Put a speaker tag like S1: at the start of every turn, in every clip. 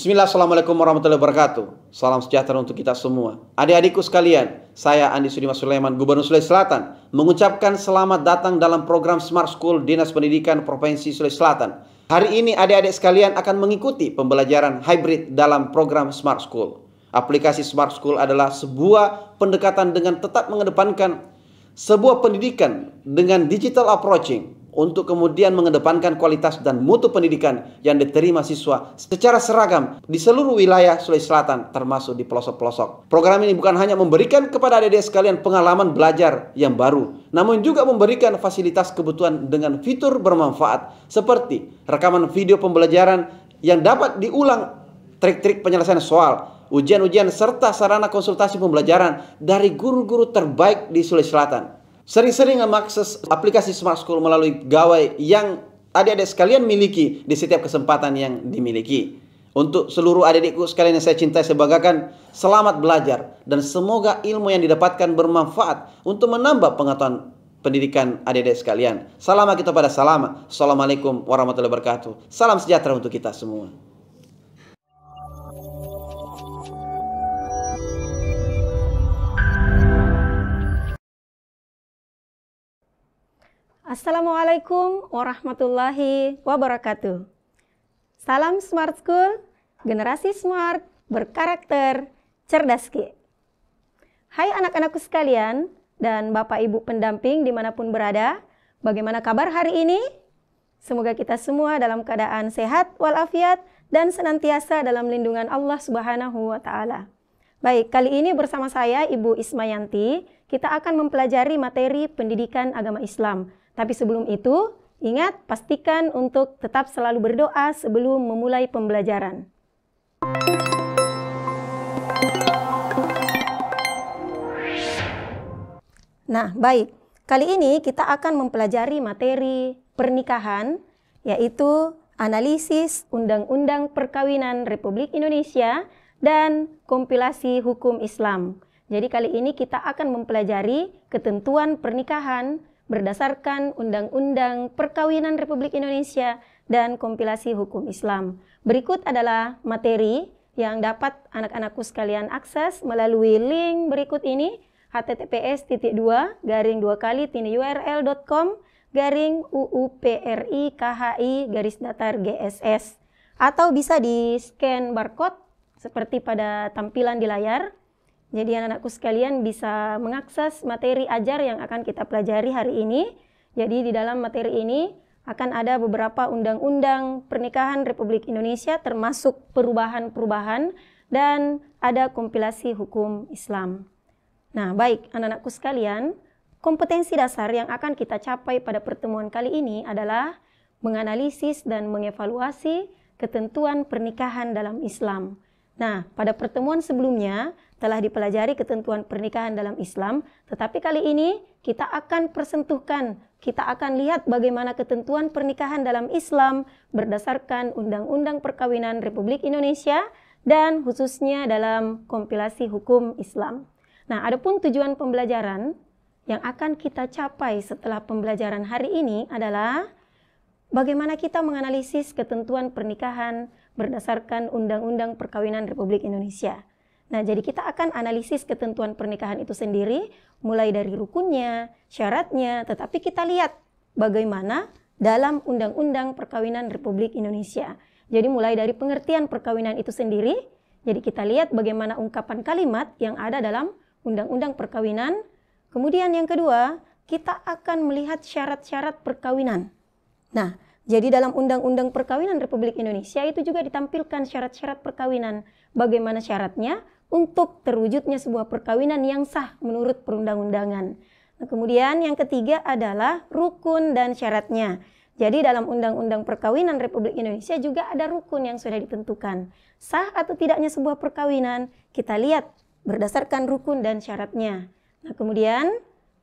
S1: Bismillah, Assalamualaikum warahmatullahi wabarakatuh. Salam sejahtera untuk kita semua. Adik-adikku sekalian, saya Andi Sudimas Sulaiman, Gubernur Sulawesi Selatan, mengucapkan selamat datang dalam program Smart School Dinas Pendidikan Provinsi Sulawesi Selatan. Hari ini adik-adik sekalian akan mengikuti pembelajaran hybrid dalam program Smart School. Aplikasi Smart School adalah sebuah pendekatan dengan tetap mengedepankan sebuah pendidikan dengan digital approaching, untuk kemudian mengedepankan kualitas dan mutu pendidikan yang diterima siswa secara seragam di seluruh wilayah Sulawesi Selatan, termasuk di pelosok-pelosok. Program ini bukan hanya memberikan kepada adik-adik sekalian pengalaman belajar yang baru, namun juga memberikan fasilitas kebutuhan dengan fitur bermanfaat seperti rekaman video pembelajaran yang dapat diulang, trik-trik penyelesaian soal, ujian-ujian, serta sarana konsultasi pembelajaran dari guru-guru terbaik di Sulawesi Selatan. Sering-sering mengakses aplikasi Smart School melalui gawai yang adik-adik sekalian miliki di setiap kesempatan yang dimiliki. Untuk seluruh adik-adikku sekalian yang saya cintai, saya banggakan, selamat belajar dan semoga ilmu yang didapatkan bermanfaat untuk menambah pengetahuan pendidikan adik-adik sekalian. Salam kita pada salam. Assalamualaikum warahmatullahi wabarakatuh. Salam sejahtera untuk kita semua.
S2: Assalamualaikum warahmatullahi wabarakatuh. Salam Smart School, generasi smart, berkarakter, cerdas Ki. Hai anak-anakku sekalian dan Bapak Ibu pendamping dimanapun berada, bagaimana kabar hari ini? Semoga kita semua dalam keadaan sehat walafiat dan senantiasa dalam lindungan Allah Subhanahu wa Ta'ala. Baik, kali ini bersama saya Ibu Ismayanti, kita akan mempelajari materi pendidikan agama Islam. Tapi sebelum itu, ingat pastikan untuk tetap selalu berdoa sebelum memulai pembelajaran. Nah, baik. Kali ini kita akan mempelajari materi pernikahan, yaitu analisis Undang-Undang Perkawinan Republik Indonesia dan kompilasi hukum Islam. Jadi kali ini kita akan mempelajari ketentuan pernikahan berdasarkan Undang-Undang Perkawinan Republik Indonesia dan kompilasi hukum Islam. Berikut adalah materi yang dapat anak-anakku sekalian akses melalui link berikut ini, https://url.com/uuprikhi-gss, atau bisa di scan barcode seperti pada tampilan di layar. Jadi anak-anakku sekalian bisa mengakses materi ajar yang akan kita pelajari hari ini. Jadi di dalam materi ini akan ada beberapa undang-undang pernikahan Republik Indonesia termasuk perubahan-perubahan dan ada kompilasi hukum Islam. Nah, baik anak-anakku sekalian, kompetensi dasar yang akan kita capai pada pertemuan kali ini adalah menganalisis dan mengevaluasi ketentuan pernikahan dalam Islam. Nah, pada pertemuan sebelumnya telah dipelajari ketentuan pernikahan dalam Islam, tetapi kali ini kita akan persentuhkan, kita akan lihat bagaimana ketentuan pernikahan dalam Islam berdasarkan Undang-Undang Perkawinan Republik Indonesia dan khususnya dalam kompilasi hukum Islam. Nah, adapun tujuan pembelajaran yang akan kita capai setelah pembelajaran hari ini adalah bagaimana kita menganalisis ketentuan pernikahan berdasarkan Undang-Undang Perkawinan Republik Indonesia. Nah, jadi kita akan analisis ketentuan pernikahan itu sendiri, mulai dari rukunnya, syaratnya, tetapi kita lihat bagaimana dalam Undang-Undang Perkawinan Republik Indonesia. Jadi mulai dari pengertian perkawinan itu sendiri, jadi kita lihat bagaimana ungkapan kalimat yang ada dalam Undang-Undang Perkawinan. Kemudian yang kedua, kita akan melihat syarat-syarat perkawinan. Nah, jadi dalam Undang-Undang Perkawinan Republik Indonesia itu juga ditampilkan syarat-syarat perkawinan. Bagaimana syaratnya untuk terwujudnya sebuah perkawinan yang sah menurut perundang-undangan. Nah, kemudian yang ketiga adalah rukun dan syaratnya. Jadi dalam Undang-Undang Perkawinan Republik Indonesia juga ada rukun yang sudah ditentukan. Sah atau tidaknya sebuah perkawinan, kita lihat berdasarkan rukun dan syaratnya. Nah, kemudian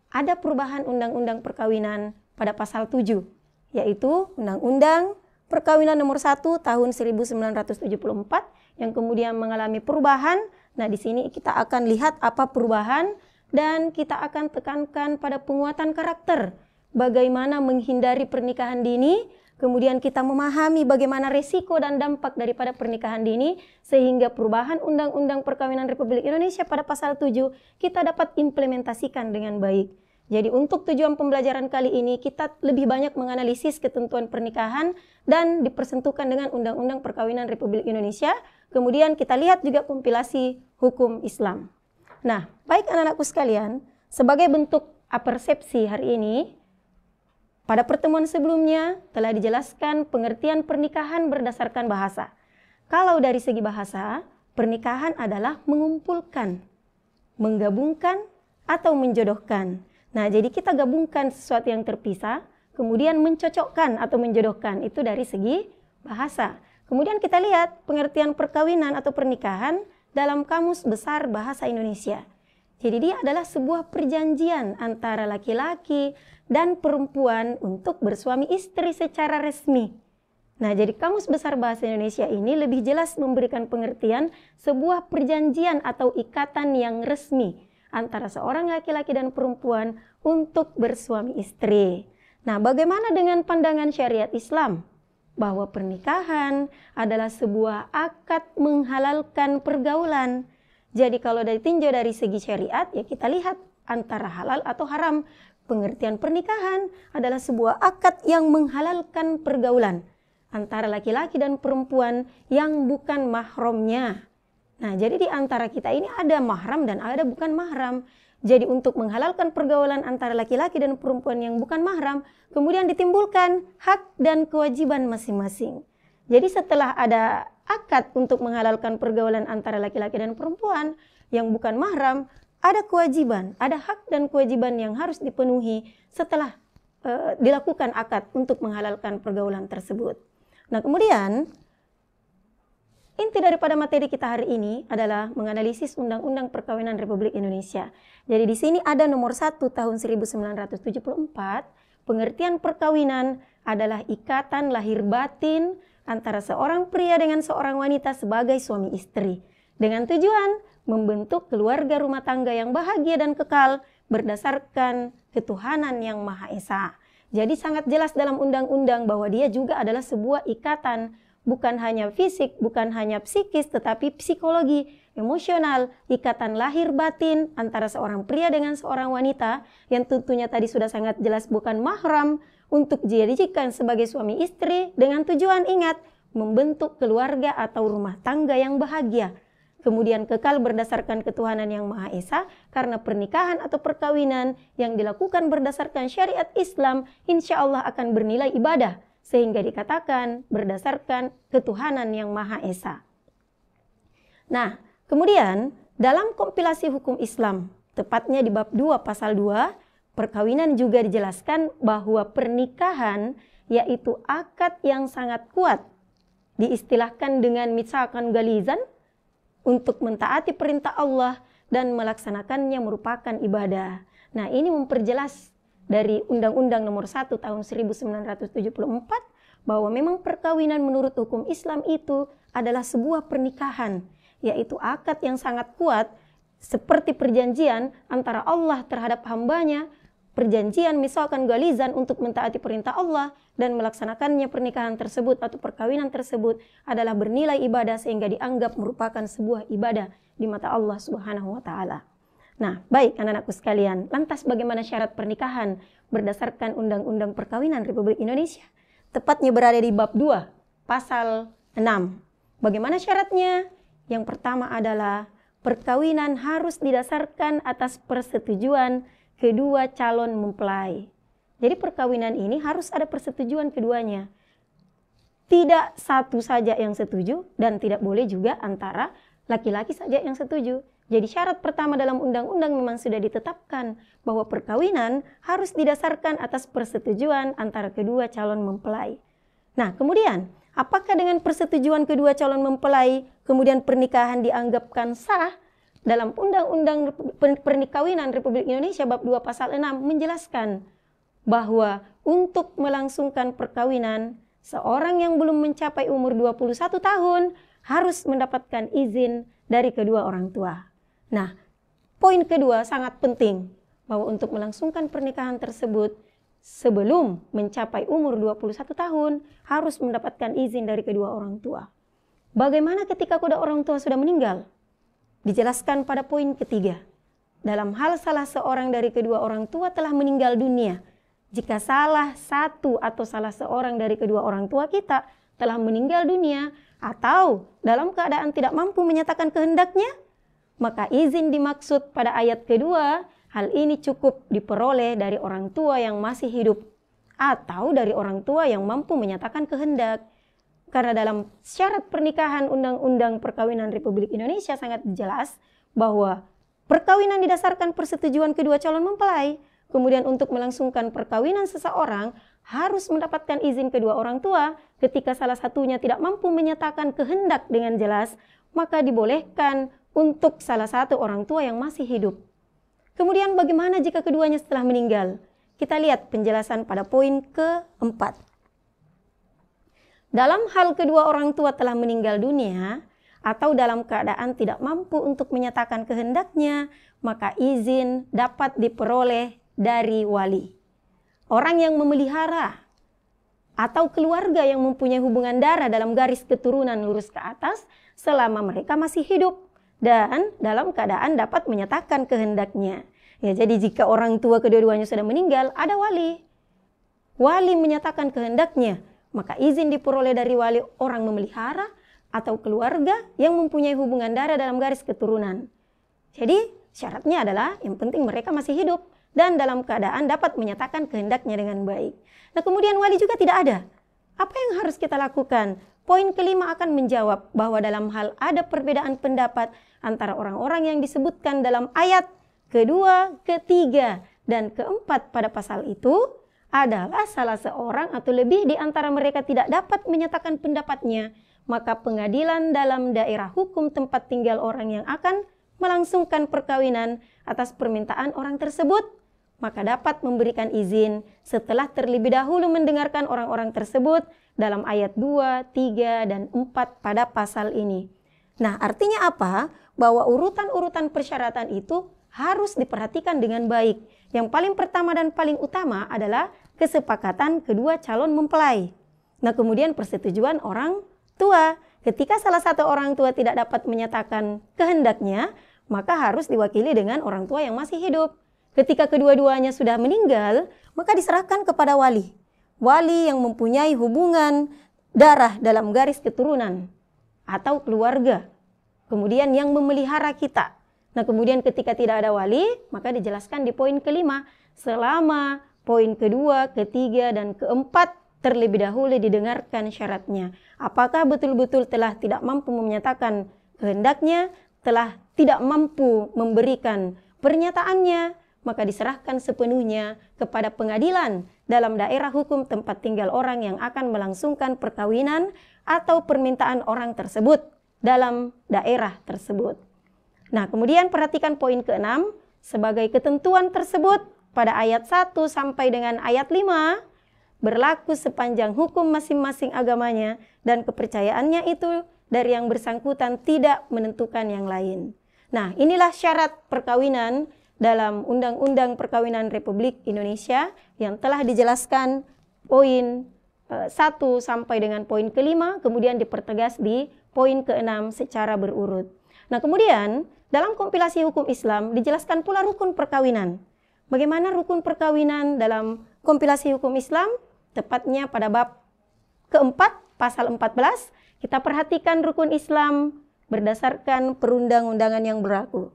S2: ada perubahan Undang-Undang Perkawinan pada pasal 7. Yaitu Undang-Undang Perkawinan Nomor 1 Tahun 1974 yang kemudian mengalami perubahan. Nah, di sini kita akan lihat apa perubahan dan kita akan tekankan pada penguatan karakter. Bagaimana menghindari pernikahan dini, kemudian kita memahami bagaimana resiko dan dampak daripada pernikahan dini, sehingga perubahan Undang-Undang Perkawinan Republik Indonesia pada pasal 7 kita dapat implementasikan dengan baik. Jadi untuk tujuan pembelajaran kali ini kita lebih banyak menganalisis ketentuan pernikahan dan dipersentuhkan dengan Undang-Undang Perkawinan Republik Indonesia. Kemudian kita lihat juga kompilasi hukum Islam. Nah, baik anak-anakku sekalian, sebagai bentuk apersepsi hari ini, pada pertemuan sebelumnya telah dijelaskan pengertian pernikahan berdasarkan bahasa. Kalau dari segi bahasa, pernikahan adalah mengumpulkan, menggabungkan, atau menjodohkan. Nah, jadi kita gabungkan sesuatu yang terpisah, kemudian mencocokkan atau menjodohkan, itu dari segi bahasa. Kemudian kita lihat pengertian perkawinan atau pernikahan dalam Kamus Besar Bahasa Indonesia. Jadi dia adalah sebuah perjanjian antara laki-laki dan perempuan untuk bersuami istri secara resmi. Nah, jadi Kamus Besar Bahasa Indonesia ini lebih jelas memberikan pengertian sebuah perjanjian atau ikatan yang resmi antara seorang laki-laki dan perempuan untuk bersuami istri. Nah, bagaimana dengan pandangan syariat Islam? Bahwa pernikahan adalah sebuah akad menghalalkan pergaulan. Jadi kalau ditinjau dari segi syariat, ya kita lihat antara halal atau haram. Pengertian pernikahan adalah sebuah akad yang menghalalkan pergaulan antara laki-laki dan perempuan yang bukan mahramnya. Nah, jadi di antara kita ini ada mahram dan ada bukan mahram. Jadi untuk menghalalkan pergaulan antara laki-laki dan perempuan yang bukan mahram, kemudian ditimbulkan hak dan kewajiban masing-masing. Jadi setelah ada akad untuk menghalalkan pergaulan antara laki-laki dan perempuan yang bukan mahram, ada kewajiban, ada hak dan kewajiban yang harus dipenuhi setelah dilakukan akad untuk menghalalkan pergaulan tersebut. Nah, kemudian inti daripada materi kita hari ini adalah menganalisis Undang-Undang Perkawinan Republik Indonesia. Jadi di sini ada nomor 1 tahun 1974, pengertian perkawinan adalah ikatan lahir batin antara seorang pria dengan seorang wanita sebagai suami istri, dengan tujuan membentuk keluarga rumah tangga yang bahagia dan kekal berdasarkan ketuhanan yang Maha Esa. Jadi sangat jelas dalam undang-undang bahwa dia juga adalah sebuah ikatan bukan hanya fisik, bukan hanya psikis, tetapi psikologi, emosional, ikatan lahir batin antara seorang pria dengan seorang wanita yang tentunya tadi sudah sangat jelas bukan mahram untuk dijadikan sebagai suami istri dengan tujuan ingat membentuk keluarga atau rumah tangga yang bahagia. Kemudian kekal berdasarkan ketuhanan yang Maha Esa karena pernikahan atau perkawinan yang dilakukan berdasarkan syariat Islam insya Allah akan bernilai ibadah. Sehingga dikatakan berdasarkan ketuhanan yang Maha Esa. Nah, kemudian dalam kompilasi hukum Islam, tepatnya di bab 2 pasal 2, perkawinan juga dijelaskan bahwa pernikahan yaitu akad yang sangat kuat. Diistilahkan dengan mitsaqan galizan untuk mentaati perintah Allah dan melaksanakannya merupakan ibadah. Nah, ini memperjelas dari Undang-Undang nomor 1 tahun 1974 bahwa memang perkawinan menurut hukum Islam itu adalah sebuah pernikahan, yaitu akad yang sangat kuat seperti perjanjian antara Allah terhadap hambanya, perjanjian misalkan galizan untuk mentaati perintah Allah dan melaksanakannya pernikahan tersebut atau perkawinan tersebut adalah bernilai ibadah sehingga dianggap merupakan sebuah ibadah di mata Allah Subhanahu wa taala. Nah, baik anak-anakku sekalian, lantas bagaimana syarat pernikahan berdasarkan Undang-Undang Perkawinan Republik Indonesia? Tepatnya berada di bab 2, pasal 6. Bagaimana syaratnya? Yang pertama adalah perkawinan harus didasarkan atas persetujuan kedua calon mempelai. Jadi perkawinan ini harus ada persetujuan keduanya. Tidak satu saja yang setuju dan tidak boleh juga antara laki-laki saja yang setuju. Jadi syarat pertama dalam undang-undang memang sudah ditetapkan bahwa perkawinan harus didasarkan atas persetujuan antara kedua calon mempelai. Nah, kemudian apakah dengan persetujuan kedua calon mempelai kemudian pernikahan dianggapkan sah? Dalam Undang-Undang Perkawinan Republik Indonesia bab 2 pasal 6 menjelaskan bahwa untuk melangsungkan perkawinan seorang yang belum mencapai umur 21 tahun harus mendapatkan izin dari kedua orang tua. Nah, poin kedua sangat penting bahwa untuk melangsungkan pernikahan tersebut sebelum mencapai umur 21 tahun harus mendapatkan izin dari kedua orang tua. Bagaimana ketika kedua orang tua sudah meninggal? Dijelaskan pada poin ketiga. Dalam hal salah seorang dari kedua orang tua telah meninggal dunia, jika salah satu atau salah seorang dari kedua orang tua kita telah meninggal dunia atau dalam keadaan tidak mampu menyatakan kehendaknya, maka izin dimaksud pada ayat kedua, hal ini cukup diperoleh dari orang tua yang masih hidup atau dari orang tua yang mampu menyatakan kehendak. Karena dalam syarat pernikahan Undang-Undang Perkawinan Republik Indonesia sangat jelas bahwa perkawinan didasarkan persetujuan kedua calon mempelai. Kemudian untuk melangsungkan perkawinan seseorang harus mendapatkan izin kedua orang tua. Ketika salah satunya tidak mampu menyatakan kehendak dengan jelas, maka dibolehkan untuk salah satu orang tua yang masih hidup. Kemudian bagaimana jika keduanya setelah meninggal? Kita lihat penjelasan pada poin keempat. Dalam hal kedua orang tua telah meninggal dunia atau dalam keadaan tidak mampu untuk menyatakan kehendaknya, maka izin dapat diperoleh dari wali. Orang yang memelihara atau keluarga yang mempunyai hubungan darah dalam garis keturunan lurus ke atas selama mereka masih hidup dan dalam keadaan dapat menyatakan kehendaknya. Ya, jadi jika orang tua kedua-duanya sudah meninggal, ada wali. Wali menyatakan kehendaknya, maka izin diperoleh dari wali orang memelihara atau keluarga yang mempunyai hubungan darah dalam garis keturunan. Jadi syaratnya adalah yang penting mereka masih hidup dan dalam keadaan dapat menyatakan kehendaknya dengan baik. Nah, kemudian wali juga tidak ada. Apa yang harus kita lakukan? Poin kelima akan menjawab bahwa dalam hal ada perbedaan pendapat antara orang-orang yang disebutkan dalam ayat kedua, ketiga, dan keempat pada pasal itu adalah salah seorang atau lebih di antara mereka tidak dapat menyatakan pendapatnya, maka pengadilan dalam daerah hukum tempat tinggal orang yang akan melangsungkan perkawinan atas permintaan orang tersebut, maka dapat memberikan izin setelah terlebih dahulu mendengarkan orang-orang tersebut dalam ayat 2, 3, dan 4 pada pasal ini. Nah, artinya apa? Bahwa urutan-urutan persyaratan itu harus diperhatikan dengan baik. Yang paling pertama dan paling utama adalah kesepakatan kedua calon mempelai. Nah, kemudian persetujuan orang tua. Ketika salah satu orang tua tidak dapat menyatakan kehendaknya, maka harus diwakili dengan orang tua yang masih hidup. Ketika kedua-duanya sudah meninggal, maka diserahkan kepada wali. Wali yang mempunyai hubungan darah dalam garis keturunan atau keluarga. Kemudian yang memelihara kita. Nah, kemudian ketika tidak ada wali, maka dijelaskan di poin kelima, selama poin kedua, ketiga, dan keempat terlebih dahulu didengarkan syaratnya. Apakah betul-betul telah tidak mampu menyatakan kehendaknya, telah tidak mampu memberikan pernyataannya, maka diserahkan sepenuhnya kepada pengadilan dalam daerah hukum tempat tinggal orang yang akan melangsungkan perkawinan atau permintaan orang tersebut dalam daerah tersebut. Nah, kemudian perhatikan poin ke-6, sebagai ketentuan tersebut pada ayat 1 sampai dengan ayat 5 berlaku sepanjang hukum masing-masing agamanya dan kepercayaannya itu dari yang bersangkutan tidak menentukan yang lain. Nah, inilah syarat perkawinan dalam Undang-Undang Perkawinan Republik Indonesia yang telah dijelaskan poin 1 sampai dengan poin ke-5, kemudian dipertegas di poin ke-6 secara berurut. Nah, kemudian dalam kompilasi hukum Islam dijelaskan pula rukun perkawinan. Bagaimana rukun perkawinan dalam kompilasi hukum Islam? Tepatnya pada bab keempat, pasal 14, kita perhatikan rukun Islam berdasarkan perundang-undangan yang berlaku.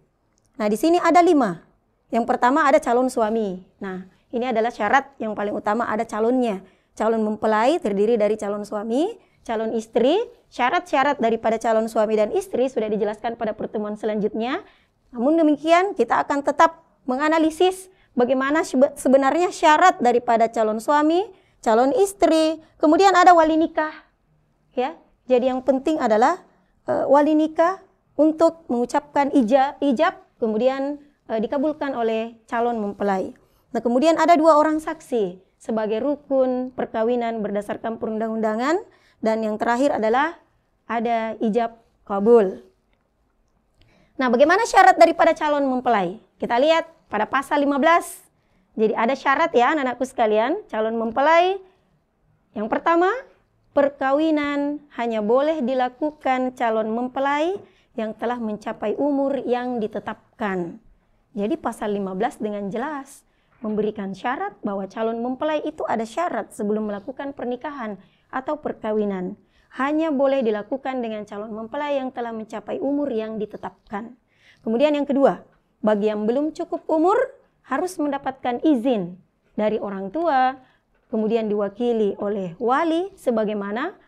S2: Nah, di sini ada 5. Yang pertama ada calon suami. Nah, ini adalah syarat yang paling utama, ada calonnya. Calon mempelai terdiri dari calon suami, calon istri. Syarat-syarat daripada calon suami dan istri sudah dijelaskan pada pertemuan selanjutnya. Namun demikian, kita akan tetap menganalisis bagaimana sebenarnya syarat daripada calon suami, calon istri, kemudian ada wali nikah. Ya, jadi yang penting adalah wali nikah untuk mengucapkan ijab, kemudian dikabulkan oleh calon mempelai. Nah, kemudian ada 2 orang saksi sebagai rukun perkawinan berdasarkan perundang-undangan, dan yang terakhir adalah ada ijab kabul. Nah, bagaimana syarat daripada calon mempelai? Kita lihat pada pasal 15. Jadi ada syarat ya anak-anakku sekalian, calon mempelai. Yang pertama, perkawinan hanya boleh dilakukan calon mempelai yang telah mencapai umur yang ditetapkan. Jadi pasal 15 dengan jelas memberikan syarat bahwa calon mempelai itu ada syarat sebelum melakukan pernikahan atau perkawinan. Hanya boleh dilakukan dengan calon mempelai yang telah mencapai umur yang ditetapkan. Kemudian yang kedua, bagi yang belum cukup umur harus mendapatkan izin dari orang tua, kemudian diwakili oleh wali sebagaimana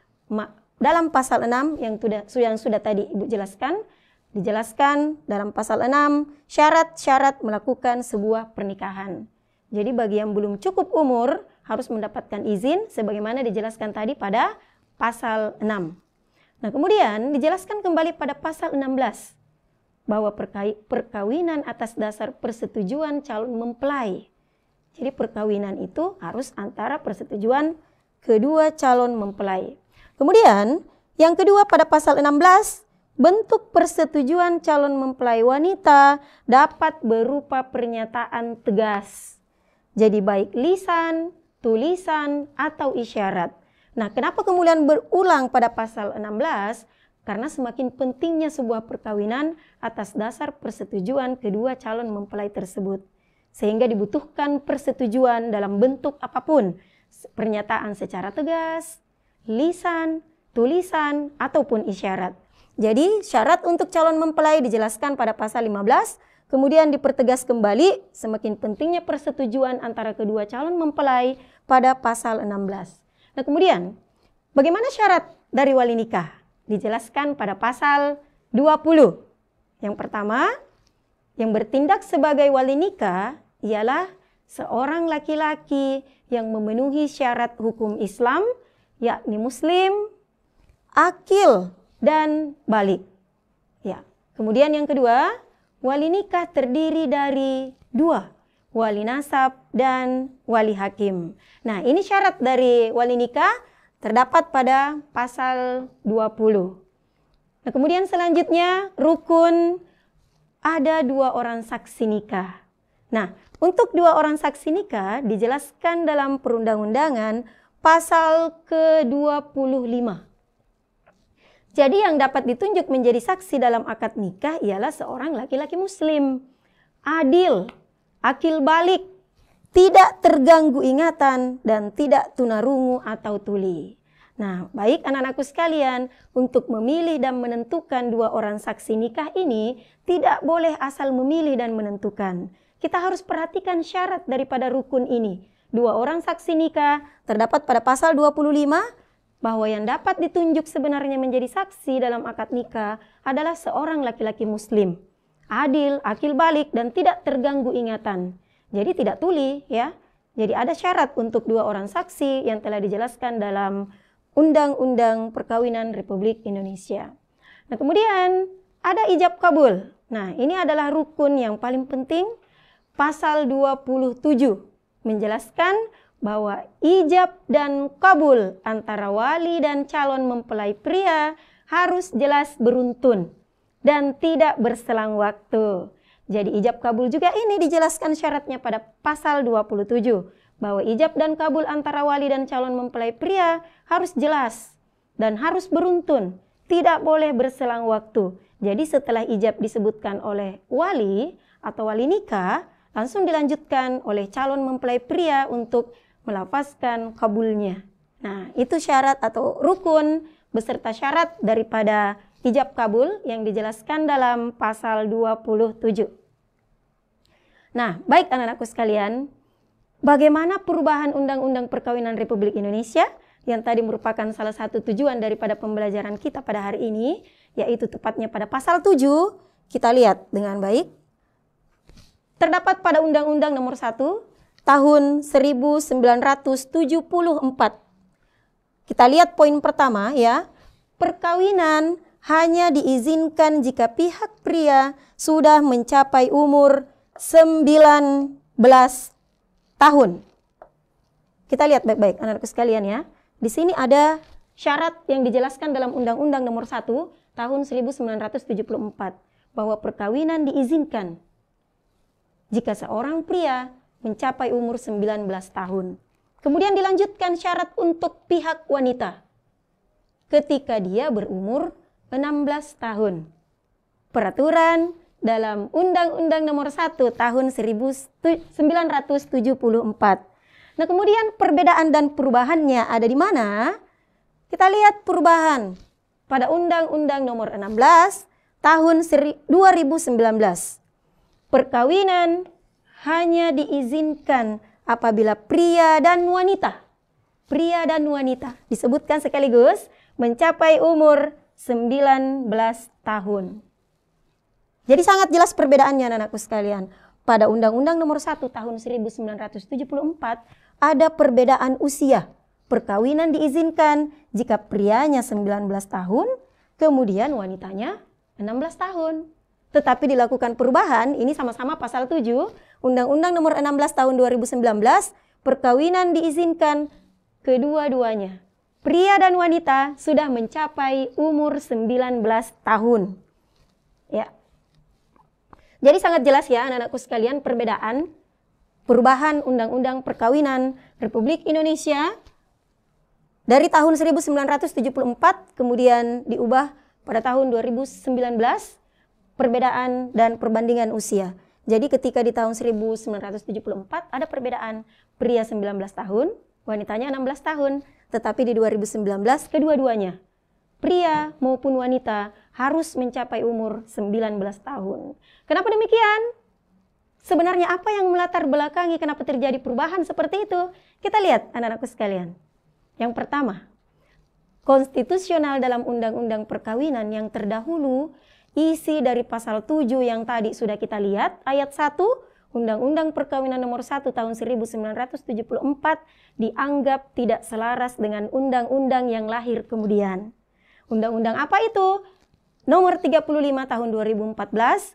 S2: dalam pasal 6 yang sudah tadi Ibu jelaskan, dijelaskan dalam pasal 6 syarat-syarat melakukan sebuah pernikahan. Jadi bagi yang belum cukup umur harus mendapatkan izin sebagaimana dijelaskan tadi pada pasal 6. Nah, kemudian dijelaskan kembali pada pasal 16 bahwa perkawinan atas dasar persetujuan calon mempelai. Jadi perkawinan itu harus antara persetujuan kedua calon mempelai. Kemudian yang kedua pada pasal 16, bentuk persetujuan calon mempelai wanita dapat berupa pernyataan tegas. Jadi baik lisan, tulisan, atau isyarat. Nah, kenapa kemudian berulang pada pasal 16? Karena semakin pentingnya sebuah perkawinan atas dasar persetujuan kedua calon mempelai tersebut. Sehingga dibutuhkan persetujuan dalam bentuk apapun. Pernyataan secara tegas, lisan, tulisan, ataupun isyarat. Jadi syarat untuk calon mempelai dijelaskan pada pasal 15. Kemudian dipertegas kembali semakin pentingnya persetujuan antara kedua calon mempelai pada pasal 16. Nah, kemudian bagaimana syarat dari wali nikah? Dijelaskan pada pasal 20. Yang pertama, yang bertindak sebagai wali nikah ialah seorang laki-laki yang memenuhi syarat hukum Islam, yakni muslim, akil, dan balik. Ya. Kemudian yang kedua, wali nikah terdiri dari 2, wali nasab dan wali hakim. Nah, ini syarat dari wali nikah terdapat pada pasal 20. Nah, kemudian selanjutnya rukun ada 2 orang saksi nikah. Nah, untuk 2 orang saksi nikah dijelaskan dalam perundang-undangan pasal ke-25. Jadi yang dapat ditunjuk menjadi saksi dalam akad nikah ialah seorang laki-laki muslim, adil, akil balik, tidak terganggu ingatan, dan tidak tunarungu atau tuli. Nah, baik anak-anakku sekalian, untuk memilih dan menentukan 2 orang saksi nikah ini tidak boleh asal memilih dan menentukan. Kita harus perhatikan syarat daripada rukun ini. 2 orang saksi nikah terdapat pada pasal 25 bahwa yang dapat ditunjuk sebenarnya menjadi saksi dalam akad nikah adalah seorang laki-laki muslim, adil, akil balik, dan tidak terganggu ingatan. Jadi tidak tuli ya. Jadi ada syarat untuk 2 orang saksi yang telah dijelaskan dalam Undang-Undang Perkawinan Republik Indonesia. Nah, kemudian ada ijab kabul. Nah, ini adalah rukun yang paling penting. Pasal 27 menjelaskan bahwa ijab dan kabul antara wali dan calon mempelai pria harus jelas beruntun dan tidak berselang waktu. Jadi ijab kabul juga ini dijelaskan syaratnya pada pasal 27. Bahwa ijab dan kabul antara wali dan calon mempelai pria harus jelas dan harus beruntun. Tidak boleh berselang waktu. Jadi setelah ijab disebutkan oleh wali atau wali nikah, langsung dilanjutkan oleh calon mempelai pria untuk melafazkan kabulnya. Nah, itu syarat atau rukun beserta syarat daripada ijab kabul yang dijelaskan dalam pasal 27. Nah, baik anak-anakku sekalian, bagaimana perubahan Undang-Undang Perkawinan Republik Indonesia yang tadi merupakan salah satu tujuan daripada pembelajaran kita pada hari ini, yaitu tepatnya pada pasal 7, kita lihat dengan baik. Terdapat pada Undang-Undang Nomor 1 tahun 1974. Kita lihat poin pertama ya. Perkawinan hanya diizinkan jika pihak pria sudah mencapai umur 19 tahun. Kita lihat baik-baik anak-anakku sekalian ya. Di sini ada syarat yang dijelaskan dalam Undang-Undang Nomor 1 tahun 1974 bahwa perkawinan diizinkan jika seorang pria mencapai umur 19 tahun. Kemudian dilanjutkan syarat untuk pihak wanita ketika dia berumur 16 tahun. Peraturan dalam Undang-Undang Nomor 1 Tahun 1974. Nah, kemudian perbedaan dan perubahannya ada di mana? Kita lihat perubahan pada Undang-Undang Nomor 16 Tahun 2019. Perkawinan hanya diizinkan apabila pria dan wanita disebutkan sekaligus mencapai umur 19 tahun. Jadi sangat jelas perbedaannya anak-anakku sekalian. Pada Undang-Undang Nomor 1 Tahun 1974 ada perbedaan usia. Perkawinan diizinkan jika prianya 19 tahun, kemudian wanitanya 16 tahun. Tetapi dilakukan perubahan, ini sama-sama pasal 7, Undang-Undang Nomor 16 Tahun 2019, perkawinan diizinkan kedua-duanya. Pria dan wanita sudah mencapai umur 19 tahun. Ya. Jadi sangat jelas ya anak-anakku sekalian perbedaan perubahan Undang-Undang Perkawinan Republik Indonesia dari tahun 1974 kemudian diubah pada tahun 2019, perbedaan dan perbandingan usia. Jadi ketika di tahun 1974 ada perbedaan pria 19 tahun, wanitanya 16 tahun. Tetapi di 2019 kedua-duanya, pria maupun wanita harus mencapai umur 19 tahun. Kenapa demikian? Sebenarnya apa yang melatar belakangi kenapa terjadi perubahan seperti itu? Kita lihat anak-anakku sekalian. Yang pertama, konstitusional dalam Undang-Undang Perkawinan yang terdahulu, isi dari pasal 7 yang tadi sudah kita lihat, ayat 1, Undang-Undang Perkawinan Nomor 1 Tahun 1974 dianggap tidak selaras dengan undang-undang yang lahir kemudian. Undang-undang apa itu? Nomor 35 Tahun 2014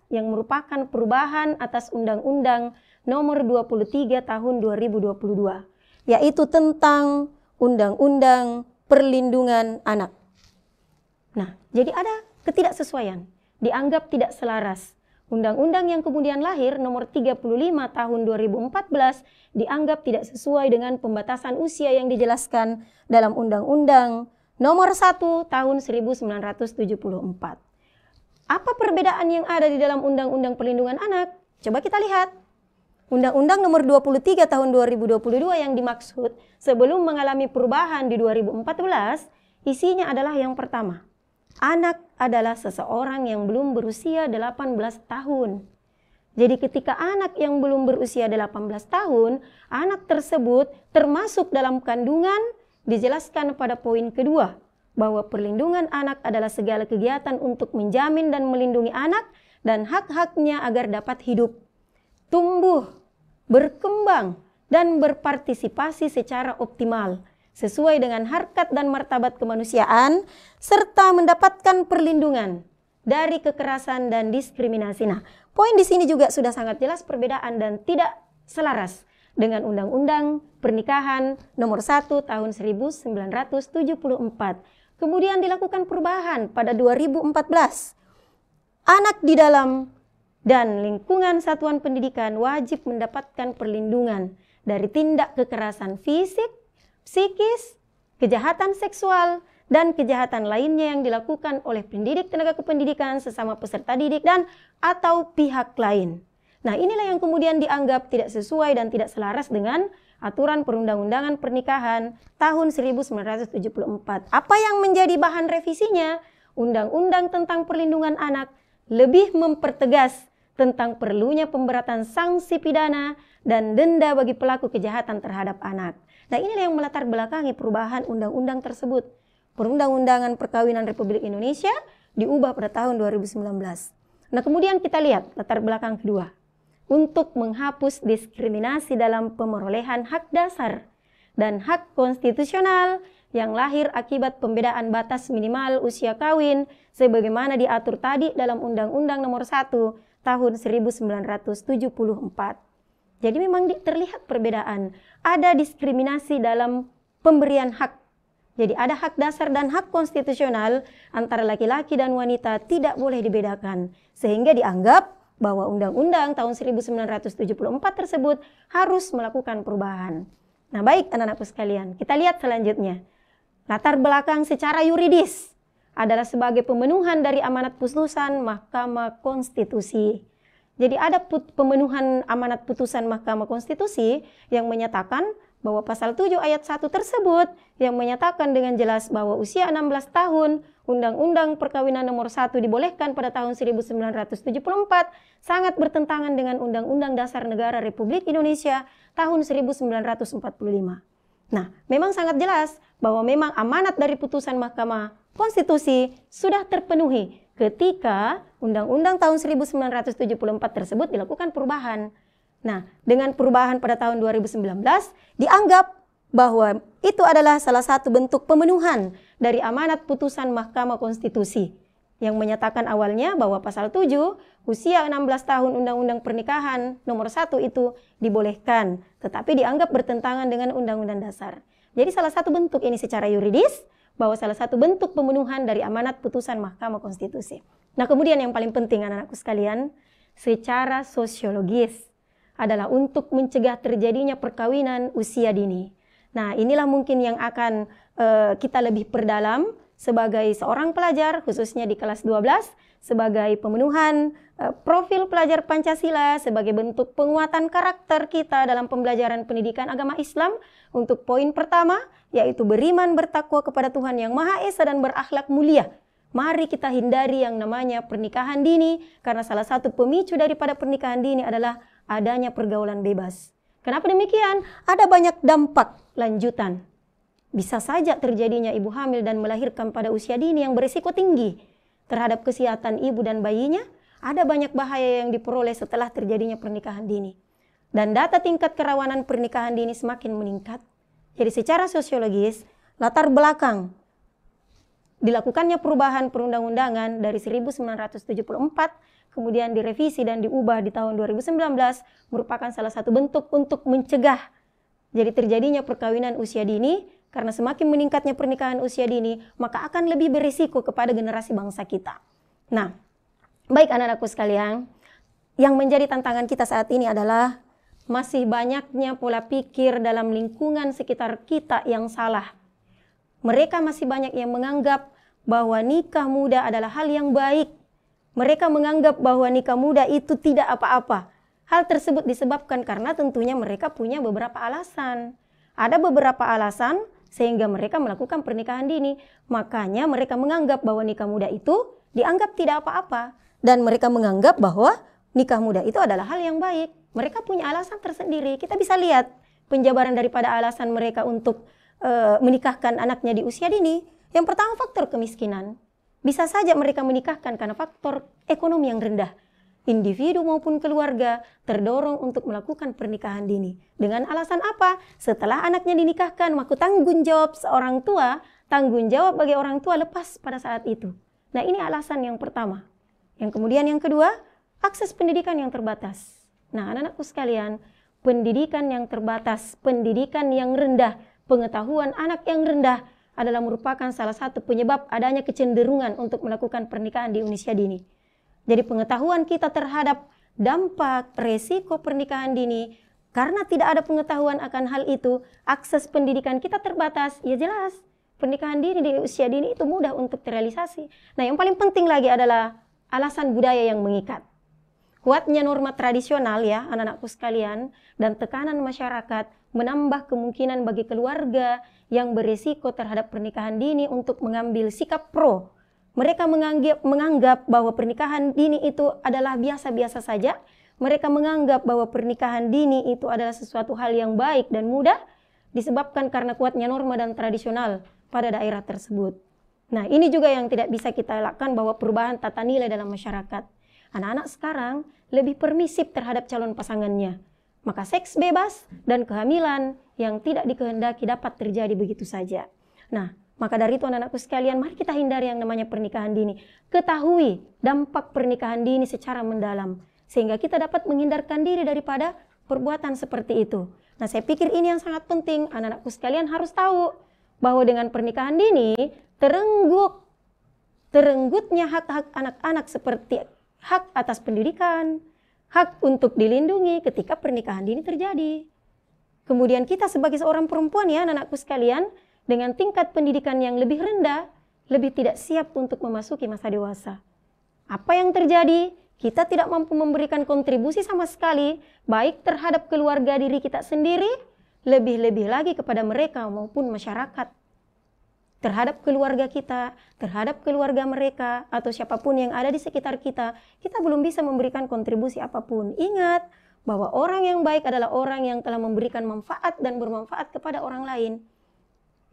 S2: yang merupakan perubahan atas Undang-Undang Nomor 23 Tahun 2022, yaitu tentang Undang-Undang Perlindungan Anak. Nah, jadi ada ketidaksesuaian, dianggap tidak selaras. Undang-undang yang kemudian lahir nomor 35 tahun 2014 dianggap tidak sesuai dengan pembatasan usia yang dijelaskan dalam Undang-Undang nomor 1 tahun 1974. Apa perbedaan yang ada di dalam Undang-Undang Perlindungan Anak? Coba kita lihat. Undang-Undang nomor 23 tahun 2022 yang dimaksud sebelum mengalami perubahan di 2014, isinya adalah yang pertama. Anak adalah seseorang yang belum berusia 18 tahun. Jadi ketika anak yang belum berusia 18 tahun, anak tersebut termasuk dalam kandungan, dijelaskan pada poin kedua, bahwa perlindungan anak adalah segala kegiatan untuk menjamin dan melindungi anak dan hak-haknya agar dapat hidup, tumbuh, berkembang, dan berpartisipasi secara optimal sesuai dengan harkat dan martabat kemanusiaan, serta mendapatkan perlindungan dari kekerasan dan diskriminasi. Nah, poin di sini juga sudah sangat jelas perbedaan dan tidak selaras dengan Undang-Undang Pernikahan Nomor 1 Tahun 1974. Kemudian dilakukan perubahan pada 2014. Anak di dalam dan lingkungan satuan pendidikan wajib mendapatkan perlindungan dari tindak kekerasan fisik, psikis, kejahatan seksual, dan kejahatan lainnya yang dilakukan oleh pendidik, tenaga kependidikan, sesama peserta didik, dan atau pihak lain. Nah, inilah yang kemudian dianggap tidak sesuai dan tidak selaras dengan aturan perundang-undangan pernikahan tahun 1974. Apa yang menjadi bahan revisinya? Undang-undang tentang perlindungan anak lebih mempertegas tentang perlunya pemberatan sanksi pidana dan denda bagi pelaku kejahatan terhadap anak. Nah, inilah yang melatar belakangi perubahan undang-undang tersebut. Perundang-undangan Perkawinan Republik Indonesia diubah pada tahun 2019. Nah, kemudian kita lihat latar belakang kedua. Untuk menghapus diskriminasi dalam pemerolehan hak dasar dan hak konstitusional yang lahir akibat pembedaan batas minimal usia kawin sebagaimana diatur tadi dalam Undang-Undang Nomor 1 Tahun 1974. Jadi memang terlihat perbedaan. Ada diskriminasi dalam pemberian hak. Jadi ada hak dasar dan hak konstitusional antara laki-laki dan wanita tidak boleh dibedakan. Sehingga dianggap bahwa Undang-Undang tahun 1974 tersebut harus melakukan perubahan. Nah, baik anak-anakku sekalian, kita lihat selanjutnya. Latar belakang secara yuridis adalah sebagai pemenuhan dari amanat putusan Mahkamah Konstitusi. Jadi ada pemenuhan amanat putusan Mahkamah Konstitusi yang menyatakan bahwa pasal 7 ayat 1 tersebut yang menyatakan dengan jelas bahwa usia 16 tahun Undang-Undang Perkawinan nomor 1 dibolehkan pada tahun 1974 sangat bertentangan dengan Undang-Undang Dasar Negara Republik Indonesia tahun 1945. Nah, memang sangat jelas bahwa memang amanat dari putusan Mahkamah Konstitusi sudah terpenuhi ketika Undang-Undang tahun 1974 tersebut dilakukan perubahan. Nah, dengan perubahan pada tahun 2019 dianggap bahwa itu adalah salah satu bentuk pemenuhan dari amanat putusan Mahkamah Konstitusi yang menyatakan awalnya bahwa pasal 7 usia 16 tahun Undang-Undang Pernikahan nomor 1 itu dibolehkan, tetapi dianggap bertentangan dengan Undang-Undang Dasar. Jadi salah satu bentuk ini secara yuridis bahwa salah satu bentuk pemenuhan dari amanat putusan Mahkamah Konstitusi. Nah, kemudian yang paling penting anak-anakku sekalian, secara sosiologis adalah untuk mencegah terjadinya perkawinan usia dini. Nah, inilah mungkin yang akan kita lebih perdalam sebagai seorang pelajar, khususnya di kelas 12, sebagai pemenuhan profil pelajar Pancasila, sebagai bentuk penguatan karakter kita dalam pembelajaran pendidikan agama Islam. Untuk poin pertama, yaitu beriman bertakwa kepada Tuhan Yang Maha Esa dan berakhlak mulia. Mari kita hindari yang namanya pernikahan dini, karena salah satu pemicu daripada pernikahan dini adalah adanya pergaulan bebas. Kenapa demikian? Ada banyak dampak lanjutan. Bisa saja terjadinya ibu hamil dan melahirkan pada usia dini yang berisiko tinggi terhadap kesehatan ibu dan bayinya. Ada banyak bahaya yang diperoleh setelah terjadinya pernikahan dini. Dan data tingkat kerawanan pernikahan dini semakin meningkat. Jadi secara sosiologis, latar belakang dilakukannya perubahan perundang-undangan dari 1974 kemudian direvisi dan diubah di tahun 2019 merupakan salah satu bentuk untuk mencegah jadi terjadinya perkawinan usia dini, karena semakin meningkatnya pernikahan usia dini maka akan lebih berisiko kepada generasi bangsa kita. Nah, baik anak-anakku sekalian, yang menjadi tantangan kita saat ini adalah masih banyaknya pola pikir dalam lingkungan sekitar kita yang salah. Mereka masih banyak yang menganggap bahwa nikah muda adalah hal yang baik. Mereka menganggap bahwa nikah muda itu tidak apa-apa. Hal tersebut disebabkan karena tentunya mereka punya beberapa alasan. Ada beberapa alasan sehingga mereka melakukan pernikahan dini. Makanya mereka menganggap bahwa nikah muda itu dianggap tidak apa-apa. Dan mereka menganggap bahwa nikah muda itu adalah hal yang baik. Mereka punya alasan tersendiri. Kita bisa lihat penjabaran daripada alasan mereka untuk menikahkan anaknya di usia dini. Yang pertama, faktor kemiskinan. Bisa saja mereka menikahkan karena faktor ekonomi yang rendah. Individu maupun keluarga terdorong untuk melakukan pernikahan dini. Dengan alasan apa? Setelah anaknya dinikahkan, maka tanggung jawab seorang tua, tanggung jawab bagi orang tua lepas pada saat itu. Nah, ini alasan yang pertama. Yang kemudian yang kedua, akses pendidikan yang terbatas. Nah, anak-anakku sekalian, pendidikan yang terbatas, pendidikan yang rendah, pengetahuan anak yang rendah adalah merupakan salah satu penyebab adanya kecenderungan untuk melakukan pernikahan di usia dini. Jadi pengetahuan kita terhadap dampak resiko pernikahan dini, karena tidak ada pengetahuan akan hal itu, akses pendidikan kita terbatas, ya jelas pernikahan dini di usia dini itu mudah untuk terrealisasi. Nah, yang paling penting lagi adalah alasan budaya yang mengikat. Kuatnya norma tradisional ya anak-anakku sekalian, dan tekanan masyarakat menambah kemungkinan bagi keluarga yang berisiko terhadap pernikahan dini untuk mengambil sikap pro. Mereka menganggap bahwa pernikahan dini itu adalah biasa-biasa saja. Mereka menganggap bahwa pernikahan dini itu adalah sesuatu hal yang baik dan mudah disebabkan karena kuatnya norma dan tradisional pada daerah tersebut. Nah, ini juga yang tidak bisa kita elakkan bahwa perubahan tata nilai dalam masyarakat. Anak-anak sekarang lebih permisif terhadap calon pasangannya. Maka seks bebas dan kehamilan yang tidak dikehendaki dapat terjadi begitu saja. Nah, maka dari itu anak-anakku sekalian, mari kita hindari yang namanya pernikahan dini. Ketahui dampak pernikahan dini secara mendalam, sehingga kita dapat menghindarkan diri daripada perbuatan seperti itu. Nah, saya pikir ini yang sangat penting. Anak-anakku sekalian harus tahu bahwa dengan pernikahan dini, terenggutnya hak-hak anak-anak seperti hak atas pendidikan, hak untuk dilindungi ketika pernikahan dini terjadi. Kemudian kita sebagai seorang perempuan ya anak-anakku sekalian, dengan tingkat pendidikan yang lebih rendah, lebih tidak siap untuk memasuki masa dewasa. Apa yang terjadi? Kita tidak mampu memberikan kontribusi sama sekali, baik terhadap keluarga diri kita sendiri, lebih-lebih lagi kepada mereka maupun masyarakat. Terhadap keluarga kita, terhadap keluarga mereka, atau siapapun yang ada di sekitar kita, kita belum bisa memberikan kontribusi apapun. Ingat bahwa orang yang baik adalah orang yang telah memberikan manfaat dan bermanfaat kepada orang lain.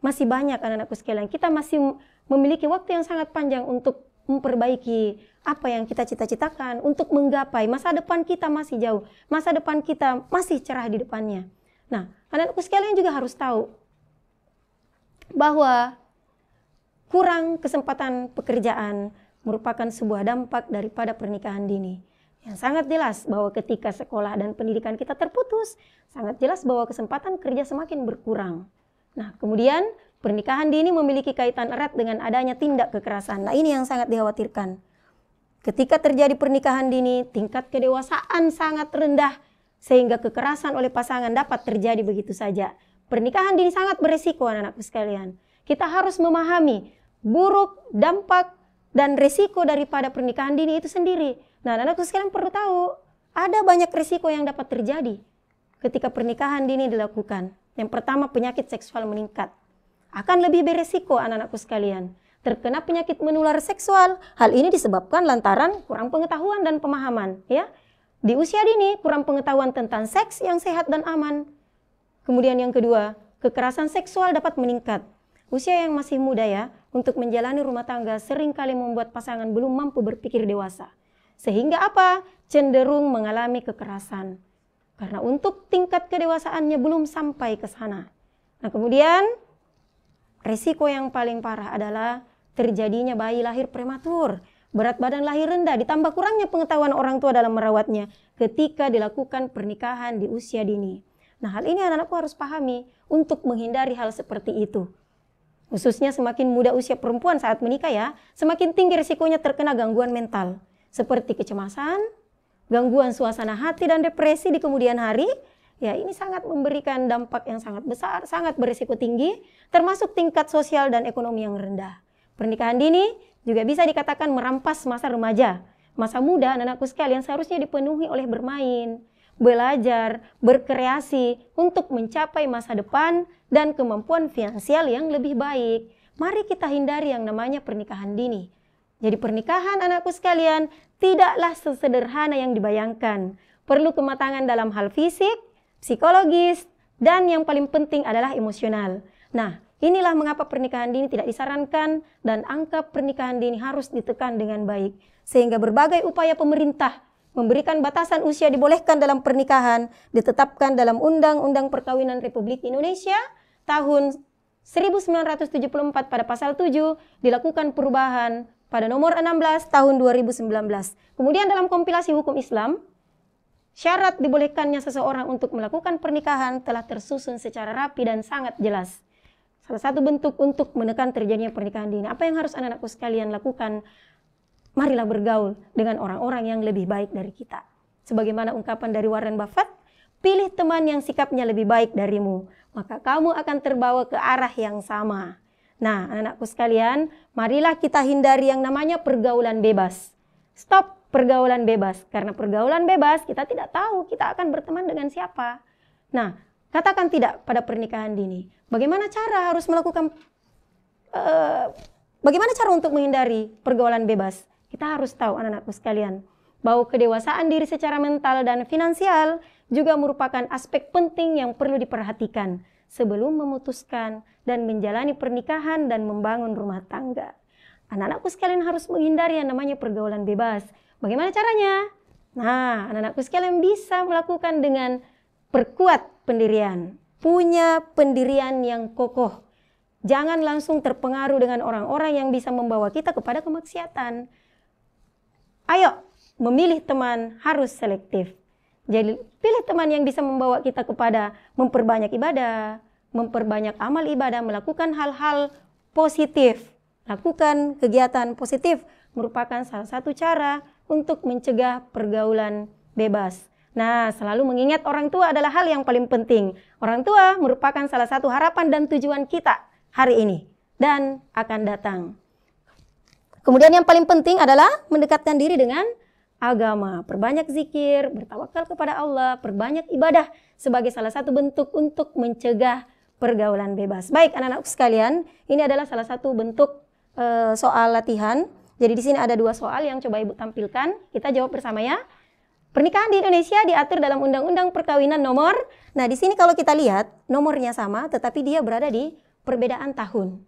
S2: Masih banyak anak-anakku sekalian, kita masih memiliki waktu yang sangat panjang untuk memperbaiki apa yang kita cita-citakan, untuk menggapai masa depan kita masih jauh, masa depan kita masih cerah di depannya. Nah, anak-anakku sekalian juga harus tahu bahwa kurang kesempatan pekerjaan merupakan sebuah dampak daripada pernikahan dini. Yang sangat jelas bahwa ketika sekolah dan pendidikan kita terputus, sangat jelas bahwa kesempatan kerja semakin berkurang. Nah, kemudian pernikahan dini memiliki kaitan erat dengan adanya tindak kekerasan. Nah, ini yang sangat dikhawatirkan. Ketika terjadi pernikahan dini, tingkat kedewasaan sangat rendah, sehingga kekerasan oleh pasangan dapat terjadi begitu saja. Pernikahan dini sangat beresiko anak-anakku sekalian. Kita harus memahami buruk, dampak, dan resiko daripada pernikahan dini itu sendiri. Nah, anak-anakku sekalian perlu tahu, ada banyak resiko yang dapat terjadi ketika pernikahan dini dilakukan. Yang pertama, penyakit seksual meningkat. Akan lebih beresiko anak-anakku sekalian terkena penyakit menular seksual. Hal ini disebabkan lantaran kurang pengetahuan dan pemahaman, ya. Di usia dini kurang pengetahuan tentang seks yang sehat dan aman. Kemudian yang kedua, kekerasan seksual dapat meningkat. Usia yang masih muda ya, untuk menjalani rumah tangga seringkali membuat pasangan belum mampu berpikir dewasa. Sehingga apa? Cenderung mengalami kekerasan. Karena untuk tingkat kedewasaannya belum sampai ke sana. Nah, kemudian resiko yang paling parah adalah terjadinya bayi lahir prematur, berat badan lahir rendah, ditambah kurangnya pengetahuan orang tua dalam merawatnya ketika dilakukan pernikahan di usia dini. Nah, hal ini anak-anakku harus pahami untuk menghindari hal seperti itu. Khususnya semakin muda usia perempuan saat menikah ya, semakin tinggi risikonya terkena gangguan mental, seperti kecemasan, gangguan suasana hati dan depresi di kemudian hari. Ya, ini sangat memberikan dampak yang sangat besar, sangat berisiko tinggi, termasuk tingkat sosial dan ekonomi yang rendah. Pernikahan dini juga bisa dikatakan merampas masa remaja. Masa muda anak-anakku sekalian seharusnya dipenuhi oleh bermain, belajar, berkreasi untuk mencapai masa depan dan kemampuan finansial yang lebih baik. Mari kita hindari yang namanya pernikahan dini. Jadi pernikahan anakku sekalian tidaklah sesederhana yang dibayangkan. Perlu kematangan dalam hal fisik, psikologis, dan yang paling penting adalah emosional. Nah, inilah mengapa pernikahan dini tidak disarankan dan angka pernikahan dini harus ditekan dengan baik. Sehingga berbagai upaya pemerintah memberikan batasan usia dibolehkan dalam pernikahan ditetapkan dalam Undang-Undang Perkawinan Republik Indonesia tahun 1974 pada pasal 7 dilakukan perubahan pada nomor 16 tahun 2019. Kemudian dalam kompilasi hukum Islam, syarat dibolehkannya seseorang untuk melakukan pernikahan telah tersusun secara rapi dan sangat jelas. Salah satu bentuk untuk menekan terjadinya pernikahan dini. Apa yang harus anak-anakku sekalian lakukan? Marilah bergaul dengan orang-orang yang lebih baik dari kita. Sebagaimana ungkapan dari Warren Buffett, pilih teman yang sikapnya lebih baik darimu, maka kamu akan terbawa ke arah yang sama. Nah, anak-anakku sekalian, marilah kita hindari yang namanya pergaulan bebas. Stop pergaulan bebas, karena pergaulan bebas kita tidak tahu kita akan berteman dengan siapa. Nah, katakan tidak pada pernikahan dini. Bagaimana cara harus melakukan, bagaimana cara untuk menghindari pergaulan bebas? Kita harus tahu anak-anakku sekalian, bahwa kedewasaan diri secara mental dan finansial juga merupakan aspek penting yang perlu diperhatikan sebelum memutuskan dan menjalani pernikahan dan membangun rumah tangga. Anak-anakku sekalian harus menghindari yang namanya pergaulan bebas. Bagaimana caranya? Nah, anak-anakku sekalian bisa melakukan dengan perkuat pendirian. Punya pendirian yang kokoh. Jangan langsung terpengaruh dengan orang-orang yang bisa membawa kita kepada kemaksiatan. Ayo, memilih teman harus selektif. Jadi, pilih teman yang bisa membawa kita kepada memperbanyak ibadah, memperbanyak amal ibadah, melakukan hal-hal positif. Lakukan kegiatan positif merupakan salah satu cara untuk mencegah pergaulan bebas. Nah, selalu mengingat orang tua adalah hal yang paling penting. Orang tua merupakan salah satu harapan dan tujuan kita hari ini dan akan datang. Kemudian yang paling penting adalah mendekatkan diri dengan agama. Perbanyak zikir, bertawakal kepada Allah, perbanyak ibadah sebagai salah satu bentuk untuk mencegah pergaulan bebas. Baik anak-anakku sekalian, ini adalah salah satu bentuk soal latihan. Jadi di sini ada 2 soal yang coba Ibu tampilkan. Kita jawab bersama ya. Pernikahan di Indonesia diatur dalam Undang-Undang Perkawinan nomor. Nah, di sini kalau kita lihat nomornya sama, tetapi dia berada di perbedaan tahun.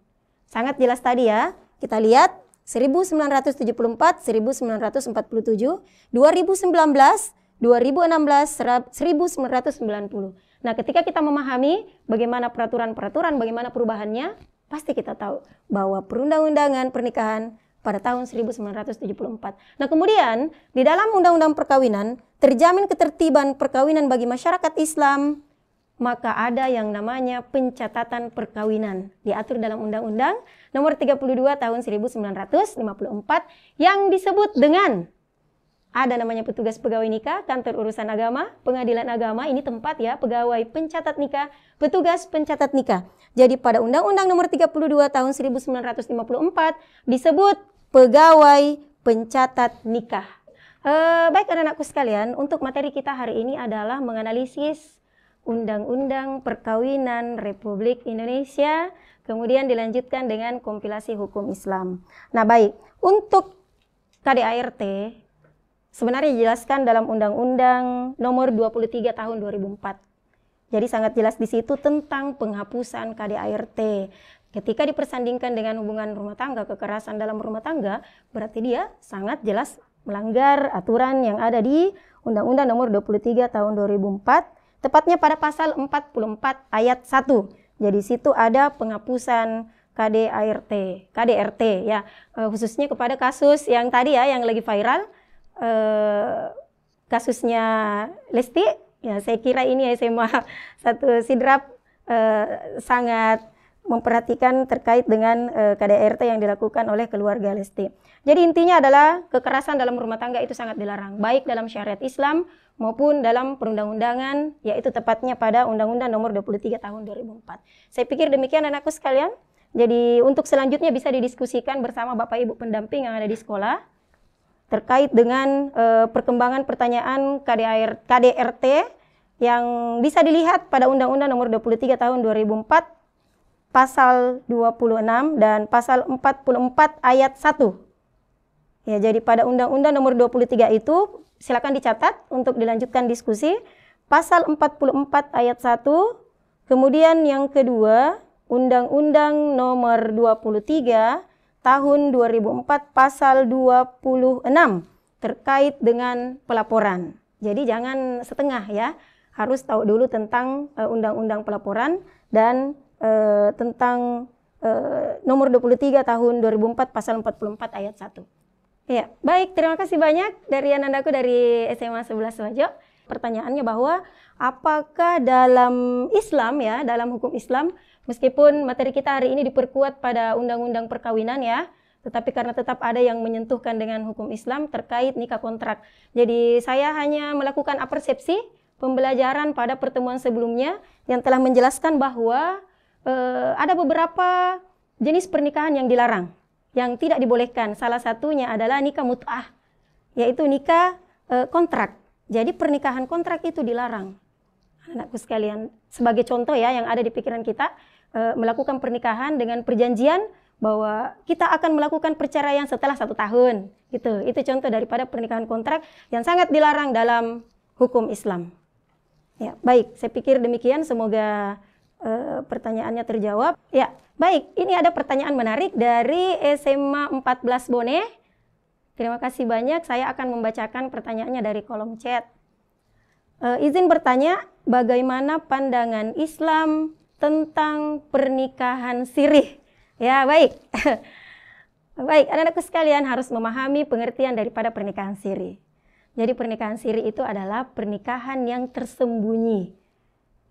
S2: Sangat jelas tadi ya. Kita lihat 1974, 1947, 2019, 2016, 1990. Nah, ketika kita memahami bagaimana peraturan-peraturan, bagaimana perubahannya, pasti kita tahu bahwa perundang-undangan pernikahan pada tahun 1974. Nah, kemudian di dalam Undang-Undang Perkawinan terjamin ketertiban perkawinan bagi masyarakat Islam, maka ada yang namanya pencatatan perkawinan diatur dalam Undang-Undang Nomor 32 Tahun 1954 yang disebut dengan ada namanya petugas pegawai nikah, kantor urusan agama, pengadilan agama, ini tempat ya, pegawai pencatat nikah, petugas pencatat nikah. Jadi pada Undang-Undang Nomor 32 Tahun 1954 disebut pegawai pencatat nikah. Baik anak-anakku sekalian, untuk materi kita hari ini adalah menganalisis Undang-Undang Perkawinan Republik Indonesia, kemudian dilanjutkan dengan kompilasi hukum Islam. Nah baik, untuk KDART sebenarnya dijelaskan dalam Undang-Undang Nomor 23 Tahun 2004. Jadi sangat jelas di situ tentang penghapusan KDART. Ketika dipersandingkan dengan hubungan rumah tangga, kekerasan dalam rumah tangga, berarti dia sangat jelas melanggar aturan yang ada di Undang-Undang Nomor 23 Tahun 2004, tepatnya pada pasal 44 ayat 1. Jadi situ ada penghapusan KDRT ya, khususnya kepada kasus yang tadi ya, yang lagi viral, kasusnya Lesti. Ya, saya kira ini SMA 1 Sidrap sangat memperhatikan terkait dengan KDRT yang dilakukan oleh keluarga Lesti. Jadi intinya adalah kekerasan dalam rumah tangga itu sangat dilarang, baik dalam syariat Islam maupun dalam perundang-undangan, yaitu tepatnya pada Undang-Undang Nomor 23 Tahun 2004. Saya pikir demikian anakku sekalian. Jadi untuk selanjutnya bisa didiskusikan bersama Bapak Ibu pendamping yang ada di sekolah terkait dengan perkembangan pertanyaan KDRT yang bisa dilihat pada Undang-Undang Nomor 23 Tahun 2004 pasal 26 dan pasal 44 ayat 1. Ya, jadi pada Undang-Undang Nomor 23 itu silakan dicatat untuk dilanjutkan diskusi. Pasal 44 ayat 1. Kemudian yang kedua, Undang-Undang Nomor 23 Tahun 2004 pasal 26 terkait dengan pelaporan. Jadi jangan setengah ya. Harus tahu dulu tentang Undang-Undang Pelaporan dan tentang Nomor 23 Tahun 2004 pasal 44 ayat 1. Ya, baik, terima kasih banyak dari anandaku dari SMA 11 Wajo. Pertanyaannya bahwa apakah dalam Islam ya, dalam hukum Islam, meskipun materi kita hari ini diperkuat pada Undang-Undang Perkawinan ya, tetapi karena tetap ada yang menyentuhkan dengan hukum Islam terkait nikah kontrak. Jadi saya hanya melakukan apersepsi pembelajaran pada pertemuan sebelumnya yang telah menjelaskan bahwa ada beberapa jenis pernikahan yang dilarang, yang tidak dibolehkan. Salah satunya adalah nikah mut'ah, yaitu nikah kontrak. Jadi pernikahan kontrak itu dilarang. Anakku sekalian, sebagai contoh ya yang ada di pikiran kita, melakukan pernikahan dengan perjanjian bahwa kita akan melakukan perceraian setelah 1 tahun. Gitu. Itu contoh daripada pernikahan kontrak yang sangat dilarang dalam hukum Islam. Ya, baik, saya pikir demikian, semoga pertanyaannya terjawab. Ya, baik, ini ada pertanyaan menarik dari SMA 14 Bone. Terima kasih banyak, saya akan membacakan pertanyaannya dari kolom chat. Izin bertanya, bagaimana pandangan Islam tentang pernikahan sirih? Ya, baik. Baik, anak-anakku sekalian harus memahami pengertian daripada pernikahan siri. Jadi pernikahan siri itu adalah pernikahan yang tersembunyi.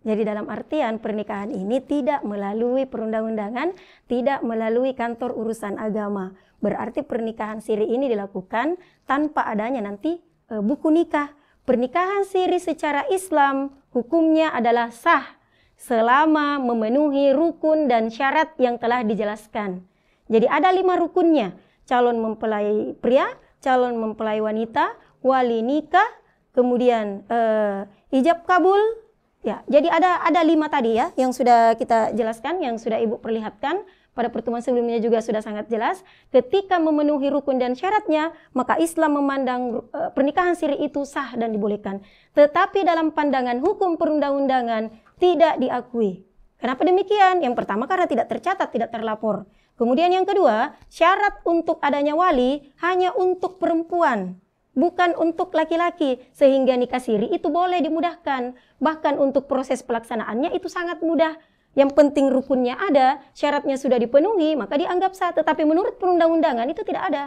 S2: Jadi dalam artian pernikahan ini tidak melalui perundang-undangan, tidak melalui kantor urusan agama. Berarti pernikahan siri ini dilakukan tanpa adanya nanti buku nikah, pernikahan siri secara Islam hukumnya adalah sah selama memenuhi rukun dan syarat yang telah dijelaskan. Jadi ada 5 rukunnya: calon mempelai pria, calon mempelai wanita, wali nikah, kemudian ijab kabul. Ya, jadi ada 5 tadi ya yang sudah kita jelaskan, yang sudah Ibu perlihatkan pada pertemuan sebelumnya juga sudah sangat jelas. Ketika memenuhi rukun dan syaratnya, maka Islam memandang pernikahan siri itu sah dan dibolehkan. Tetapi dalam pandangan hukum perundang-undangan tidak diakui. Kenapa demikian? Yang pertama karena tidak tercatat, tidak terlapor. Kemudian yang kedua, syarat untuk adanya wali hanya untuk perempuan, bukan untuk laki-laki, sehingga nikah siri itu boleh dimudahkan. Bahkan untuk proses pelaksanaannya itu sangat mudah. Yang penting rukunnya ada, syaratnya sudah dipenuhi, maka dianggap sah. Tetapi menurut perundang-undangan itu tidak ada.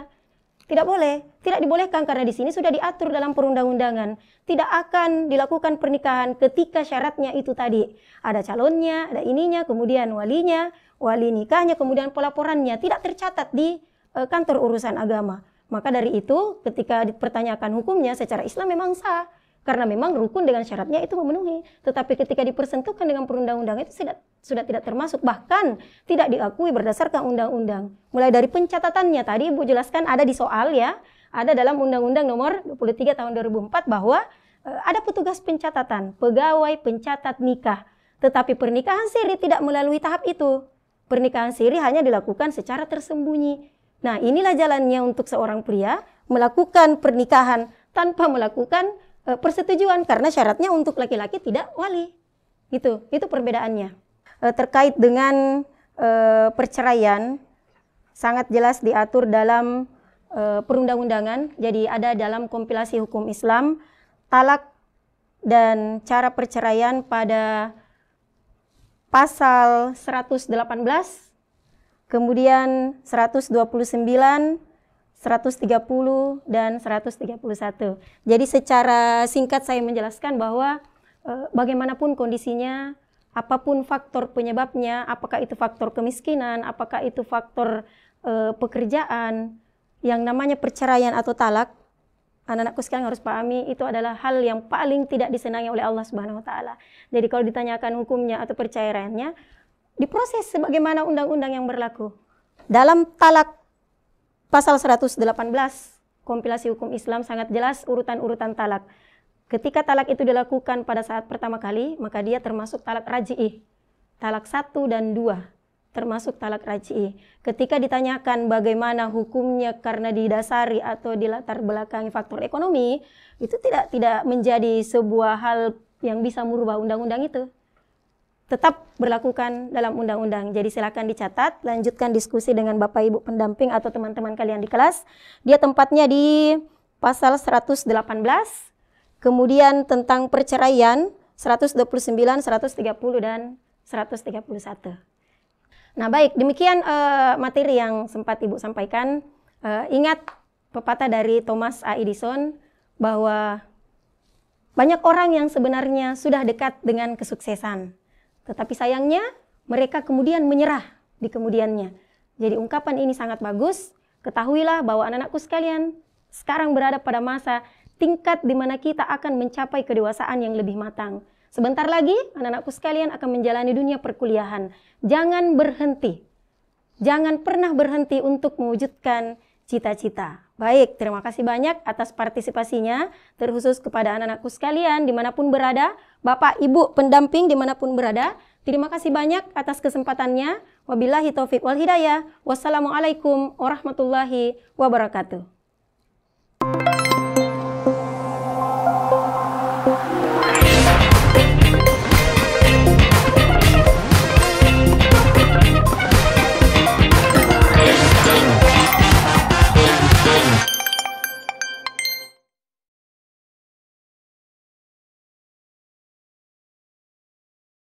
S2: Tidak boleh, tidak dibolehkan karena di sini sudah diatur dalam perundang-undangan. Tidak akan dilakukan pernikahan ketika syaratnya itu tadi. Ada calonnya, ada ininya, kemudian walinya, wali nikahnya, kemudian pelaporannya. Tidak tercatat di kantor urusan agama. Maka dari itu ketika dipertanyakan hukumnya secara Islam memang sah. Karena memang rukun dengan syaratnya itu memenuhi. Tetapi ketika dipersentuhkan dengan perundang-undangan itu sudah tidak termasuk. Bahkan tidak diakui berdasarkan undang-undang. Mulai dari pencatatannya tadi Ibu jelaskan ada di soal ya. Ada dalam Undang-Undang Nomor 23 Tahun 2004 bahwa ada petugas pencatatan, pegawai pencatat nikah. Tetapi pernikahan siri tidak melalui tahap itu. Pernikahan siri hanya dilakukan secara tersembunyi. Nah, inilah jalannya untuk seorang pria melakukan pernikahan tanpa melakukan persetujuan karena syaratnya untuk laki-laki tidak wali. Itu perbedaannya. Terkait dengan perceraian sangat jelas diatur dalam perundang-undangan. Jadi ada dalam kompilasi hukum Islam talak dan cara perceraian pada pasal 118, kemudian 129, 130 dan 131. Jadi secara singkat saya menjelaskan bahwa bagaimanapun kondisinya, apapun faktor penyebabnya, apakah itu faktor kemiskinan, apakah itu faktor pekerjaan, yang namanya perceraian atau talak, anak-anakku sekalian harus pahami itu adalah hal yang paling tidak disenangi oleh Allah Subhanahu wa taala. Jadi kalau ditanyakan hukumnya atau perceraiannya, diproses sebagaimana undang-undang yang berlaku. Dalam talak pasal 118 kompilasi hukum Islam sangat jelas urutan-urutan talak. Ketika talak itu dilakukan pada saat pertama kali, maka dia termasuk talak raj'i. Talak 1 dan 2 termasuk talak raj'i. Ketika ditanyakan bagaimana hukumnya karena didasari atau dilatar belakangi faktor ekonomi, itu tidak menjadi sebuah hal yang bisa merubah undang-undang itu. Tetap berlakukan dalam undang-undang. Jadi silakan dicatat, lanjutkan diskusi dengan Bapak Ibu pendamping atau teman-teman kalian di kelas. Dia tempatnya di pasal 118, kemudian tentang perceraian 129, 130 dan 131. Nah, baik, demikian materi yang sempat Ibu sampaikan. Ingat pepatah dari Thomas A. Edison bahwa banyak orang yang sebenarnya sudah dekat dengan kesuksesan. Tetapi sayangnya mereka kemudian menyerah di kemudiannya. Jadi ungkapan ini sangat bagus. Ketahuilah bahwa anak-anakku sekalian sekarang berada pada masa tingkat di mana kita akan mencapai kedewasaan yang lebih matang. Sebentar lagi anak-anakku sekalian akan menjalani dunia perkuliahan. Jangan berhenti. Jangan pernah berhenti untuk mewujudkan cita-cita. Baik, terima kasih banyak atas partisipasinya, terkhusus kepada anak-anakku sekalian dimanapun berada, Bapak Ibu pendamping dimanapun berada. Terima kasih banyak atas kesempatannya. Wabillahi taufiq wal hidayah. Wassalamualaikum warahmatullahi wabarakatuh.